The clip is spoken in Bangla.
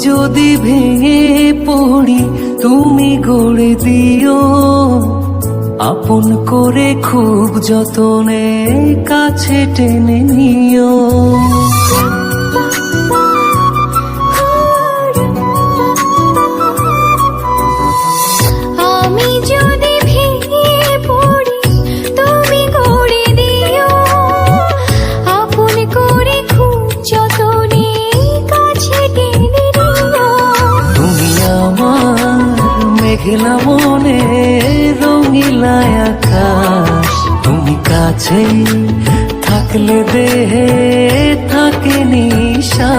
যদি ভেঙে পড়ি তুমি গড়ে দিও, আপন করে খুব যতনে কাছে টেনে নিও। আমি যদি ভেঙে পড়ি তুমি গড়ে দিও, আপন করে খুব যতনে কাছে টেনে নিও। তুমি আমার মেঘলা মনে রঙিলা আকাশ, তুমি কাছে থাকলে দেহে থাকে নিশা।